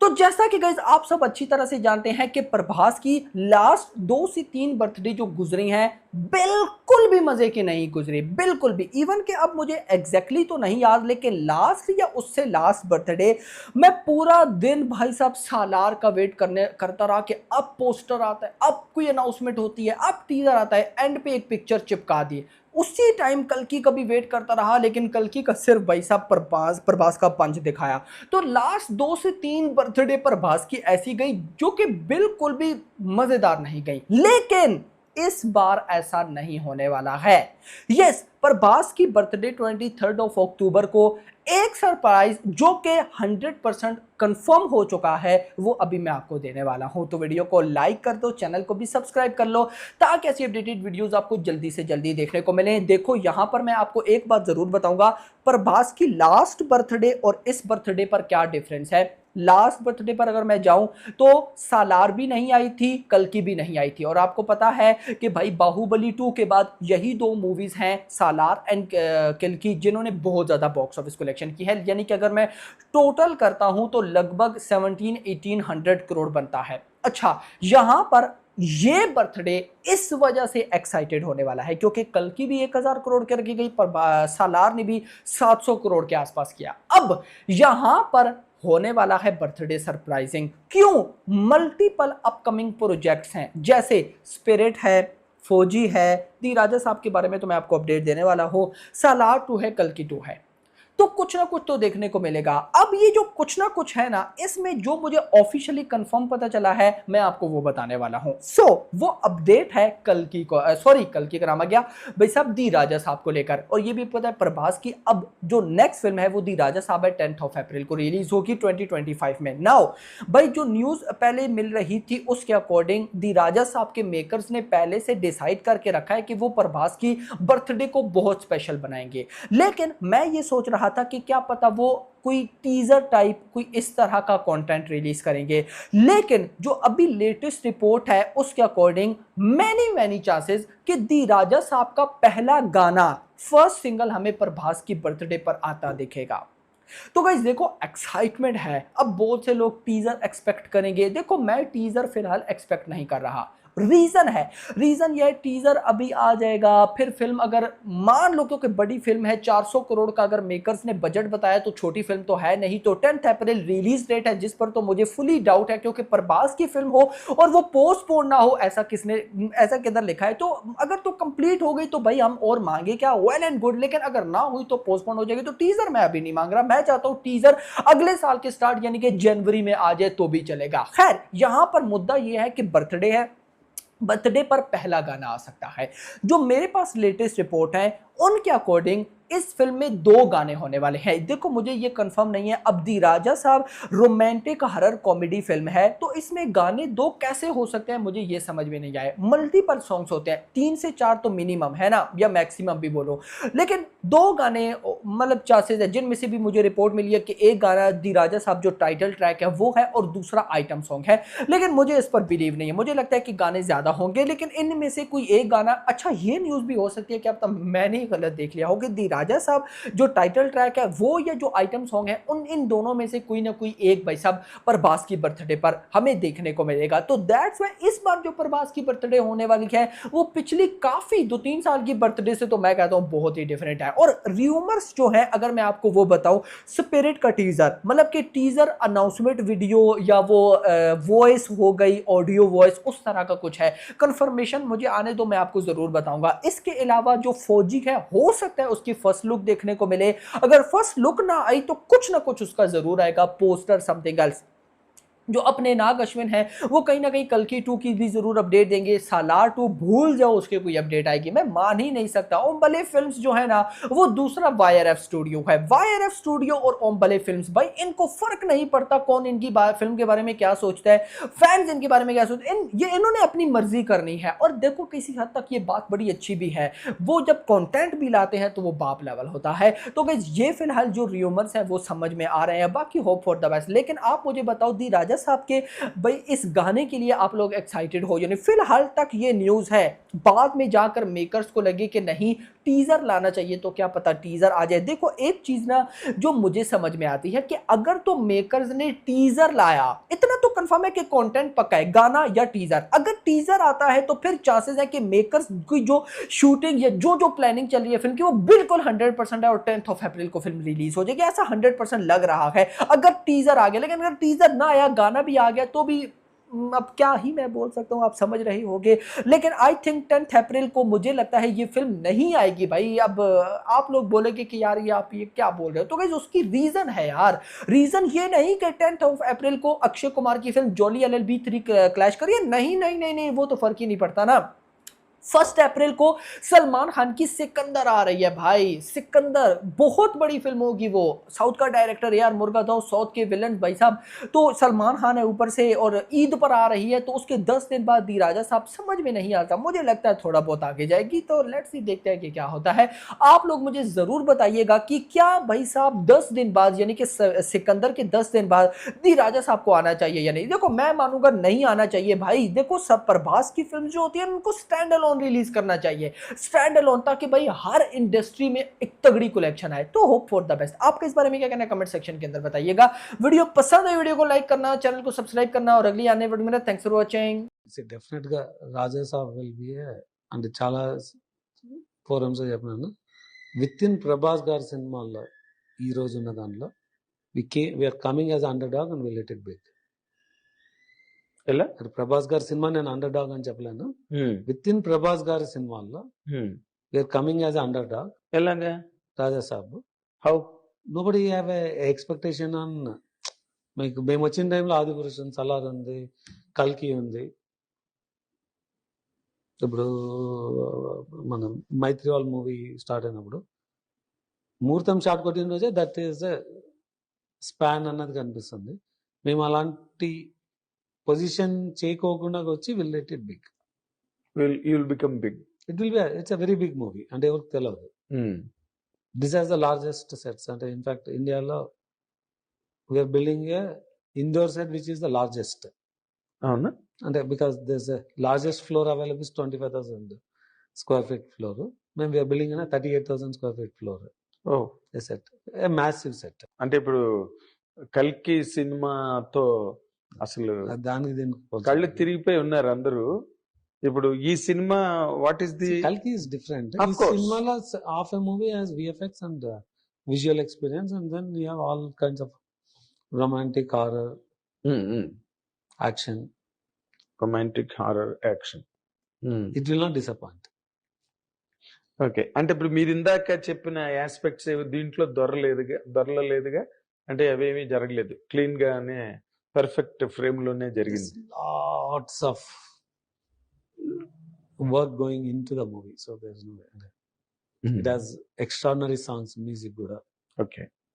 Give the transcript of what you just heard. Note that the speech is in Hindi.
तो जैसा कि गाइस आप सब अच्छी तरह से जानते हैं कि प्रभास की लास्ट 2 से 3 बर्थडे जो गुजरी हैं बिल्कुल भी मजे की नहीं गुजरी, बिल्कुल भी। इवन कि अब मुझे एग्जैक्टली तो नहीं याद, लेकिन लास्ट या उससे लास्ट बर्थडे मैं पूरा दिन भाई साहब सालार का वेट करता रहा कि अब पोस्टर आता है, अब कोई अनाउंसमेंट होती है, अब टीजर आता है, एंड पे एक पिक्चर चिपका दी। उसी टाइम कल्कि का भी वेट करता रहा, लेकिन कल्कि का सिर्फ भाई साहब प्रभास का पंच दिखाया। तो लास्ट 2 से 3 बर्थडे प्रभास की ऐसी गई जो कि बिल्कुल भी मजेदार नहीं गई। लेकिन इस बार ऐसा नहीं होने वाला है। यस, प्रभास की बर्थडे 23 अक्टूबर को एक सरप्राइज जो कि 100% कंफर्म हो चुका है वो अभी मैं आपको देने वाला हूं। तो वीडियो को लाइक कर दो, चैनल को भी सब्सक्राइब कर लो ताकि ऐसी अपडेटेड वीडियोस आपको जल्दी से जल्दी देखने को मिले। देखो यहां पर मैं आपको एक बात जरूर बताऊंगा, प्रभास की लास्ट बर्थडे और इस बर्थडे पर क्या डिफरेंस है। लास्ट बर्थडे पर अगर मैं जाऊं तो सालार भी नहीं आई थी, कल्कि भी नहीं आई थी, और आपको पता है कि भाई बाहुबली 2 के बाद यही 2 मूवीज हैं सालार एंड कल्कि जिन्होंने बहुत ज्यादा बॉक्स ऑफिस कलेक्शन की है। यानी कि अगर मैं टोटल करता हूं तो लगभग 1700-1800 करोड़ बनता है। अच्छा, यहां पर ये बर्थडे इस वजह से एक्साइटेड होने वाला है क्योंकि कल्कि भी 1000 करोड़ करके गई, पर सालार ने भी 700 करोड़ के आसपास किया। अब यहां पर होने वाला है बर्थडे सरप्राइजिंग। क्यों? मल्टीपल अपकमिंग प्रोजेक्ट्स हैं, जैसे स्पिरिट है, फौजी है, दी राजा साहब के बारे में तो मैं आपको अपडेट देने वाला हूं, सालार 2 है, कल्कि 2 है। तो कुछ ना कुछ तो देखने को मिलेगा। अब ये जो कुछ ना कुछ है ना, इसमें जो मुझे ऑफिशियली कंफर्म पता चला है मैं आपको वो बताने वाला हूं। वो अपडेट है कल्कि को, सॉरी कल्कि का नाम आ गया भाई साहब दी राजा साहब को लेकर। और ये भी पता है प्रभास की अब जो नेक्स्ट फिल्म है वो दी राजा साहब है, 10 अप्रैल को रिलीज होगी 2025 में। नाउ भाई जो न्यूज पहले मिल रही थी उसके अकॉर्डिंग दी राजा साहब के मेकर्स ने पहले से डिसाइड करके रखा है कि वो प्रभास की बर्थडे को बहुत स्पेशल बनाएंगे। लेकिन मैं ये सोच रहा था कि क्या पता वो कोई टीजर टाइप कोई इस तरह का कंटेंट रिलीज करेंगे। लेकिन जो अभी लेटेस्ट रिपोर्ट है उसके अकॉर्डिंग मैनी चांसेस कि दी राजा साहब का पहला गाना, फर्स्ट सिंगल हमें प्रभास की बर्थडे पर आता दिखेगा। तो गाइस देखो एक्साइटमेंट है। अब बहुत से लोग टीजर एक्सपेक्ट करेंगे, देखो मैं टीजर फिलहाल एक्सपेक्ट नहीं कर रहा। रीजन यह टीजर अभी आ जाएगा, फिर फिल्म अगर मान लो क्योंकि बड़ी फिल्म है 400 करोड़ का अगर मेकर्स ने बजट बताया तो छोटी फिल्म तो है नहीं। तो 10 अप्रैल रिलीज डेट है जिस पर तो मुझे फुली डाउट है क्योंकि प्रभास की फिल्म हो और वो पोस्टपोन ना हो, ऐसा किधर लिखा है। तो अगर तो कंप्लीट हो गई तो भाई हम और मांगे क्या, वेल एंड गुड। लेकिन अगर ना हुई तो पोस्टपोन हो जाएगी। तो टीजर मैं अभी नहीं मांग रहा, मैं चाहता हूं टीजर अगले साल के स्टार्ट यानी कि जनवरी में आ जाए तो भी चलेगा। खैर यहां पर मुद्दा यह है कि बर्थडे है, बर्थडे पर पहला गाना आ सकता है। जो मेरे पास लेटेस्ट रिपोर्ट है उनके अकॉर्डिंग इस फिल्म में 2 गाने होने वाले हैं। देखो मुझे ये कंफर्म नहीं है, अब दी राजा साहब रोमांटिक हरर कॉमेडी फिल्म है तो इसमें गाने 2 कैसे हो सकते हैं मुझे ये समझ में नहीं आया। मल्टीपल सॉन्ग्स होते हैं, 3 से 4 तो मिनिमम है ना, या मैक्सिमम भी बोलो, लेकिन 2 गाने मतलब चांसेस है, जिनमें से भी मुझे रिपोर्ट मिली है कि एक गाना दी राजा साहब जो टाइटल ट्रैक है वो है और दूसरा आइटम सॉन्ग है। लेकिन मुझे इस पर बिलीव नहीं है, मुझे लगता है कि गाने ज्यादा होंगे, लेकिन इनमें से कोई एक गाना, अच्छा ये न्यूज भी हो सकती है कि अब तक मैंने ही गलत देख लिया हो कि दी राजा साहब जो टाइटल ट्रैक है वो या जो आइटम सॉन्ग है इन दोनों में से कोई ना कोई एक भाई साहब प्रभास की बर्थडे पर हमें देखने को मिलेगा। तो दैट्स व्हाई इस बार जो प्रभास की बर्थडे होने वाली है वो पिछली काफी 2-3 साल की बर्थडे से तो मैं कहता हूं बहुत ही डिफरेंट है। और रूमर्स जो है अगर मैं आपको वो बताऊं, स्पिरिट का टीजर मतलब कि टीजर अनाउंसमेंट वीडियो या वो वॉइस हो गई, ऑडियो वॉइस, उस तरह का कुछ है। कंफर्मेशन मुझे आने दो, मैं आपको जरूर बताऊंगा। इसके अलावा जो फौजी है हो सकता है उसकी फर्स्ट लुक देखने को मिले, अगर फर्स्ट लुक ना आई तो कुछ ना कुछ उसका जरूर आएगा, पोस्टर, समथिंग एल्स। जो अपने नाग अश्विन है वो कहीं ना कहीं कल्कि 2 की भी जरूर अपडेट देंगे। सालार 2 भूल जाओ उसके कोई अपडेट आएगी, मैं मान ही नहीं सकता। ओम्बले फिल्म्स जो है ना वो दूसरा वाईआरएफ स्टूडियो है। वाईआरएफ स्टूडियो और ओम्बले फिल्म्स भाई इनको फर्क नहीं पड़ता कौन इनकी फिल्म के बारे में क्या सोचता है, फैंस इनके बारे में क्या सोचते हैं, इन्होंने अपनी मर्जी करनी है। और देखो किसी हद तक ये बात बड़ी अच्छी भी है, वो जब कंटेंट भी लाते हैं तो वो बाप लेवल होता है। तो गाइस ये फिलहाल जो रूमर्स है वो समझ में आ रहे हैं, बाकी होप फॉर द बेस्ट। लेकिन आप मुझे बताओ दी राजा राजा साहब के भाई इस गाने के लिए आप लोग एक्साइटेड हो यानी फिलहाल तक ये न्यूज़ है, बाद में जाकर मेकर्स को लगे कि नहीं टीज़र लाना चाहिए तो क्या पता टीज़र आ जाए। देखो एक चीज़ ना जो मुझे समझ में आती है कि अगर तो मेकर्स ने टीज़र लाया, इतना तो कंफर्म है कि कंटेंट पक्का है, गाना या टीज़र। अगर टीज़र आता है तो फिर चांसेस है कि मेकर्स की जो शूटिंग या जो जो प्लानिंग चल रही है फिल्म की वो बिल्कुल 100% है और 10th ऑफ अप्रैल को फिल्म रिलीज हो जाएगी, ऐसा 100% लग रहा है अगर टीज़र आ गया। लेकिन अगर टीज़र ना आया, गाना भी आ गया तो भी अब क्या ही मैं बोल सकता हूँ, आप समझ रहे होंगे। लेकिन आई थिंक 10th अप्रैल को मुझे लगता है ये फिल्म नहीं आएगी भाई। अब आप लोग बोलेंगे कि यार ये आप ये क्या बोल रहे हो, तो गाइस उसकी रीजन है यार। रीजन ये नहीं कि 10th ऑफ अप्रैल को अक्षय कुमार की फिल्म जॉली LLB 3 क्लैश करिए, नहीं नहीं नहीं नहीं, वो तो फर्क ही नहीं पड़ता ना। 1 अप्रैल को सलमान खान की सिकंदर आ रही है भाई, सिकंदर बहुत बड़ी फिल्म होगी, वो साउथ का डायरेक्टर यार मुर्गादाव, साउथ के विलन भाई साहब, तो सलमान खान है ऊपर से और ईद पर आ रही है, तो उसके 10 दिन बाद दी राजा साहब समझ में नहीं आता। मुझे लगता है थोड़ा बहुत आगे जाएगी, तो लेट्स सी देखते हैं कि क्या होता है। आप लोग मुझे जरूर बताइएगा कि क्या भाई साहब 10 दिन बाद यानी कि सिकंदर के 10 दिन बाद दी राजा साहब को आना चाहिए या नहीं। देखो मैं मानूंगा नहीं आना चाहिए भाई। देखो सब प्रभास की फिल्म जो होती है उनको स्टैंड अलोन रिलीज करना चाहिए, स्टैंड अलोन, ताकि भाई हर इंडस्ट्री में एक तगड़ी कलेक्शन आए। तो होप फॉर द बेस्ट। आपके इस बारे में क्या कहना है कमेंट सेक्शन के अंदर बताइएगा। वीडियो पसंद है वीडियो को लाइक करना, चैनल को सब्सक्राइब करना और अगली आने वीडियो में थैंक्स फॉर वाचिंग। డెఫినెట్ గా రాజా సాబ్ విల్ బి అంటే చాలా ఫోరమ్స్ చెప్పినాను విత్ ఇన్ ప్రభాస్ గారి సినిమాల్లో ఈ రోజు ఉన్న దాంట్లో we're coming as underdog and will let it big. ఎలా ప్రభాస్ గారి సినిమా నేను అండర్ డాగ్ అని చెప్పలేను. విత్ ఇన్ ప్రభాస్ గారి సినిమాల్లో we're coming as underdog. ఎలాగా Raja Saab how nobody have a expectation on. మీకు మేము వచ్చిన టైంలో ఆదిపురుషం, సలార్ ఉంది, కల్కి ఉంది. ఇప్పుడు మనం మైత్రి వాల్ మూవీ స్టార్ట్ అయినప్పుడు ముహూర్తం షాట్ కొట్టిన రోజే దట్ ఈస్ స్పాన్ అన్నది కనిపిస్తుంది. మేము అలాంటి పొజిషన్ చేయకోకుండా వచ్చి will let it big. Will become big. It will be it's a very big movie. అంటే ఎవరికి తెలియదు. This has the largest sets. అంటే ఇన్ఫాక్ట్ ఇండియాలో we're building a indoor set which is the largest. అవునా? అంటే because this largest floor available is 25,000 square feet floor. మేము వీఆర్ బిల్డింగ్ అనే 38,000 స్క్వేర్ ఫీట్ ఫ్లోర్. ఓ సెట్, ఏ మ్యాసివ్ సెట్. అంటే ఇప్పుడు కల్కి సినిమాతో అసలు దానికి దీనికి కళ్ళు తిరిగిపోయి ఉన్నారు అందరూ. ఇప్పుడు ఈ సినిమా వాట్ ఈస్ ది కల్కి ఇస్ డిఫరెంట్. ఈ సినిమాలో half a movie has VFX and visual experience and then you have all kinds of romantic horror action. Romantic horror action. It will not disappoint. Okay. అంటే ఇప్పుడు మీరు ఇందాక చెప్పిన ఆస్పెక్ట్స్ దీంట్లో దొరలలేదుగా, అంటే అవేమీ జరగలేదు, క్లీన్ గానే పర్ఫెక్ట్ ఫ్రేమ్ లోనే జరిగింది. Lots of work going in to the movie. So there is no way. It has extraordinary songs, music కూడా. ఓకే.